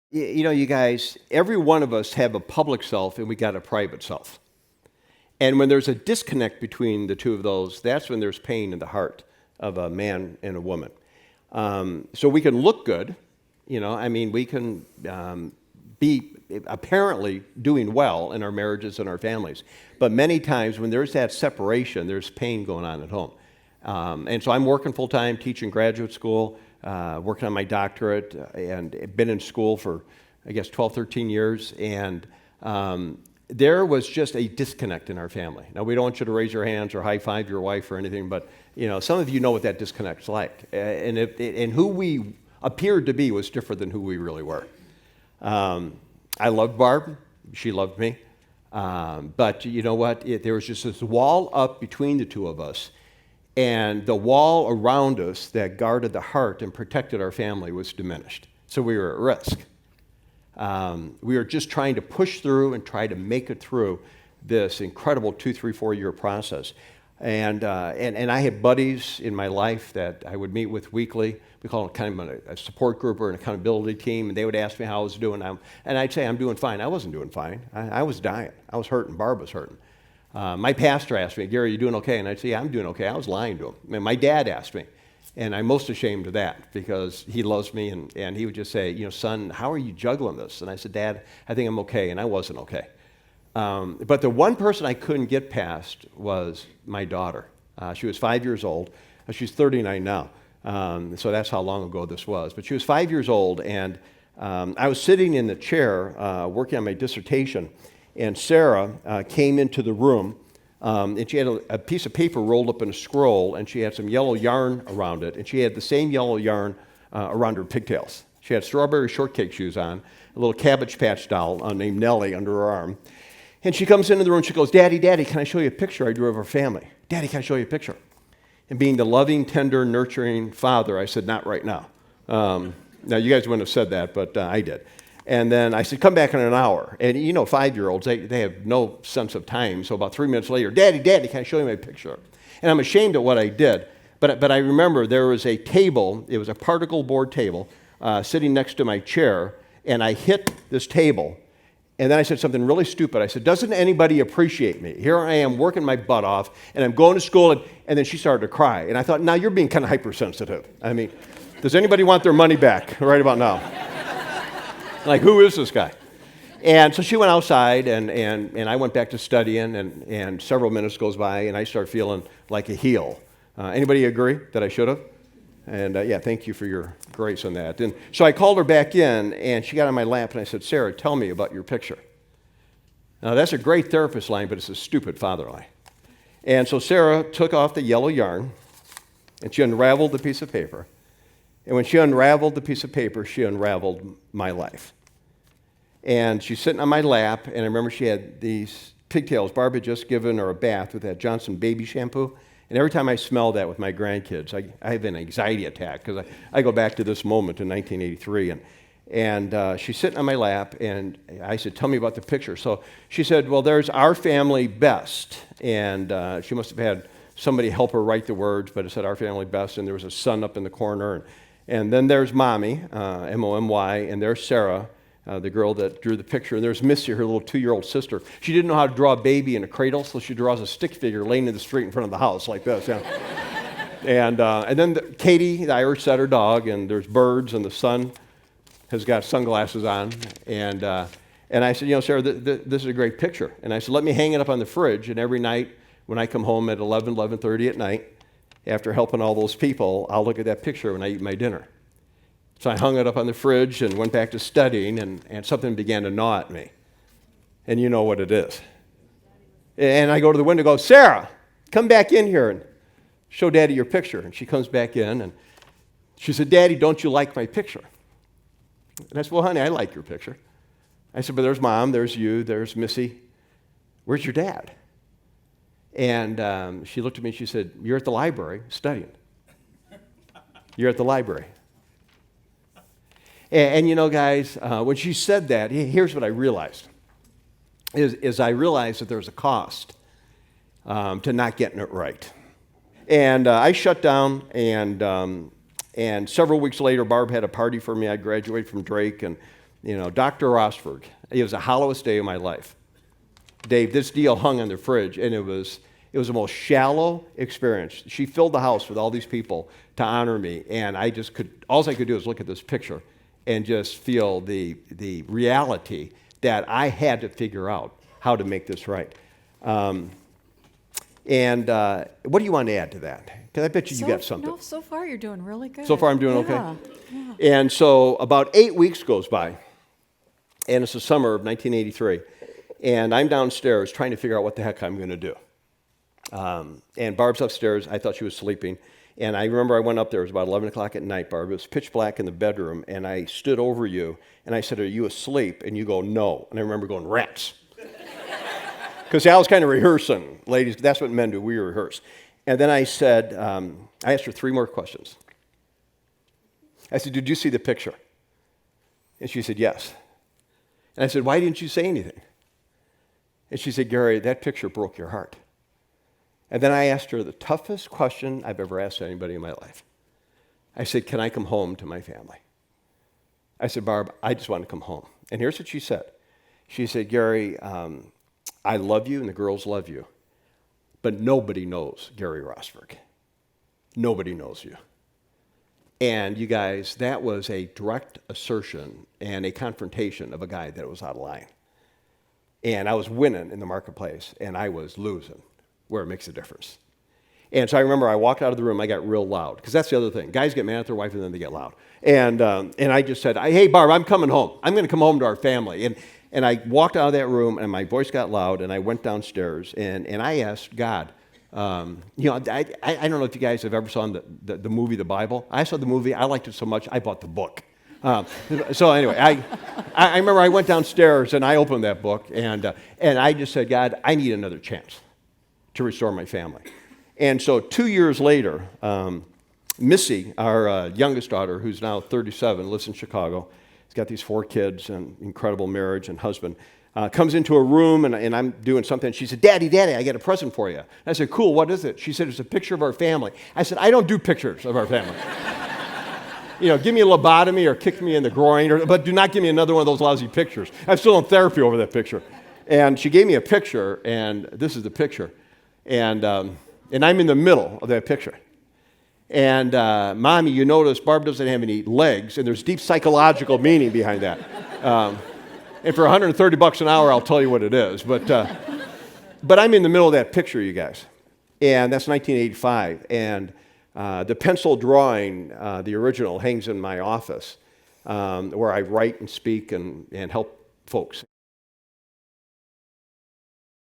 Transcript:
You guys, every one of us have a public self and we got a private self. And when there's a disconnect between the two of those, that's when there's pain in the heart of a man and a woman. So we can look good, we can be apparently doing well in our marriages and our families. But many times when there's that separation, there's pain going on at home. And so I'm working full-time, teaching graduate school, working on my doctorate, and been in school for, 12, 13 years. And there was just a disconnect in our family. Now, we don't want you to raise your hands or high-five your wife or anything, but, some of you know what that disconnect's like. And who we appeared to be was different than who we really were. I loved Barb. She loved me. But you know what? There was just this wall up between the two of us. And the wall around us that guarded the heart and protected our family was diminished. So we were at risk. We were just trying to push through and try to make it through this incredible 2, 3, 4-year process. And I had buddies in my life that I would meet with weekly. We call it kind of a support group or an accountability team, and they would ask me how I was doing. And I'd say, I'm doing fine. I wasn't doing fine. I was dying. I was hurting. Barb was hurting. My pastor asked me, Gary, you doing okay? And I'd say, yeah, I'm doing okay. I was lying to him. And my dad asked me, and I'm most ashamed of that because he loves me, and he would just say, son, how are you juggling this? And I said, Dad, I think I'm okay, and I wasn't okay. But the one person I couldn't get past was my daughter. She was 5 years old. She's 39 now, so that's how long ago this was. But she was 5 years old, and I was sitting in the chair working on my dissertation, and Sarah came into the room, and she had a piece of paper rolled up in a scroll, and she had some yellow yarn around it, and she had the same yellow yarn around her pigtails. She had strawberry shortcake shoes on, a little Cabbage Patch doll named Nellie under her arm. And she comes into the room, she goes, Daddy, can I show you a picture I drew of our family? Daddy, can I show you a picture? And being the loving, tender, nurturing father, I said, not right now. Now, you guys wouldn't have said that, but I did. And then I said, come back in an hour. And 5-year-olds, they have no sense of time. So about 3 minutes later, Daddy, can I show you my picture? And I'm ashamed of what I did. But I remember there was a table, it was a particle board table, sitting next to my chair. And I hit this table. And then I said something really stupid. I said, doesn't anybody appreciate me? Here I am working my butt off, and I'm going to school, and then she started to cry. And I thought, now you're being kind of hypersensitive. Does anybody want their money back right about now? Like, who is this guy? And so she went outside, and I went back to studying, and several minutes goes by, and I start feeling like a heel. Anybody agree that I should have? And thank you for your grace on that. And so I called her back in, and she got on my lap, and I said, Sarah, tell me about your picture. Now, that's a great therapist line, but it's a stupid father line. And so Sarah took off the yellow yarn, and she unraveled the piece of paper. And when she unraveled the piece of paper, she unraveled my life. And she's sitting on my lap, and I remember she had these pigtails. Barb had just given her a bath with that Johnson baby shampoo. And every time I smell that with my grandkids, I have an anxiety attack because I go back to this moment in 1983. And she's sitting on my lap, and I said, tell me about the picture. So she said, well, there's our family best. And she must have had somebody help her write the words, but it said our family best, and there was a sun up in the corner. And then there's Mommy, M-O-M-Y, and there's Sarah, the girl that drew the picture. And there's Missy, her little 2-year-old sister. She didn't know how to draw a baby in a cradle, so she draws a stick figure laying in the street in front of the house like this. Yeah. And then Katie, the Irish setter dog, and there's birds, and the sun has got sunglasses on. And I said, Sarah, this is a great picture. And I said, let me hang it up on the fridge, and every night when I come home at 11:30 at night, after helping all those people, I'll look at that picture when I eat my dinner. So I hung it up on the fridge and went back to studying, and something began to gnaw at me. And you know what it is. And I go to the window and go, Sarah, come back in here and show Daddy your picture. And she comes back in, and she said, Daddy, don't you like my picture? And I said, well, honey, I like your picture. I said, but there's Mom, there's you, there's Missy. Where's your dad? And she looked at me and she said, you're at the library studying. You're at the library. And guys, when she said that, here's what I realized. Is I realized that there's a cost to not getting it right. And I shut down, and several weeks later, Barb had a party for me. I graduated from Drake, and Dr. Rosberg. It was the hollowest day of my life. Dave, this deal hung on the fridge, and it was the most shallow experience. She filled the house with all these people to honor me, and all I could do was look at this picture and just feel the reality that I had to figure out how to make this right. What do you want to add to that? Because I bet you got something. No, so far you're doing really good. So far I'm doing okay? Yeah. And so about 8 weeks goes by, and it's the summer of 1983, and I'm downstairs trying to figure out what the heck I'm going to do. And Barb's upstairs. I thought she was sleeping. And I remember I went up there. It was about 11 o'clock at night, Barb. It was pitch black in the bedroom. And I stood over you, and I said, "Are you asleep?" And you go, "No." And I remember going, "Rats." Because I was kind of rehearsing, ladies. That's what men do. We rehearse. And then I said, I asked her 3 more questions. I said, "Did you see the picture?" And she said, "Yes." And I said, "Why didn't you say anything?" And she said, "Gary, that picture broke your heart." And then I asked her the toughest question I've ever asked anybody in my life. I said, "Can I come home to my family?" I said, "Barb, I just want to come home." And here's what she said. She said, "Gary, I love you and the girls love you, but nobody knows Gary Rosberg. Nobody knows you." And you guys, that was a direct assertion and a confrontation of a guy that was out of line. And I was winning in the marketplace, and I was losing where it makes a difference. And so I remember I walked out of the room, I got real loud, because that's the other thing. Guys get mad at their wife, and then they get loud. And I just said, "Hey, Barb, I'm coming home. I'm going to come home to our family." And I walked out of that room, and my voice got loud, and I went downstairs, and I asked God, I don't know if you guys have ever saw the movie The Bible. I saw the movie. I liked it so much, I bought the book. So anyway, I remember I went downstairs, and I opened that book, and I just said, "God, I need another chance to restore my family." And so 2 years later, Missy, our youngest daughter, who's now 37, lives in Chicago. She's got these 4 kids and incredible marriage and husband. Comes into a room, and I'm doing something. She said, Daddy, I got a present for you." I said, "Cool, what is it?" She said, "It's a picture of our family." I said, "I don't do pictures of our family. Give me a lobotomy or kick me in the groin, but do not give me another one of those lousy pictures. I'm still in therapy over that picture." And she gave me a picture, and this is the picture. And I'm in the middle of that picture. And Mommy, you notice Barb doesn't have any legs, and there's deep psychological meaning behind that. And for $130 an hour, I'll tell you what it is. But I'm in the middle of that picture, you guys. And that's 1985. And the pencil drawing, the original, hangs in my office, where I write and speak and help folks.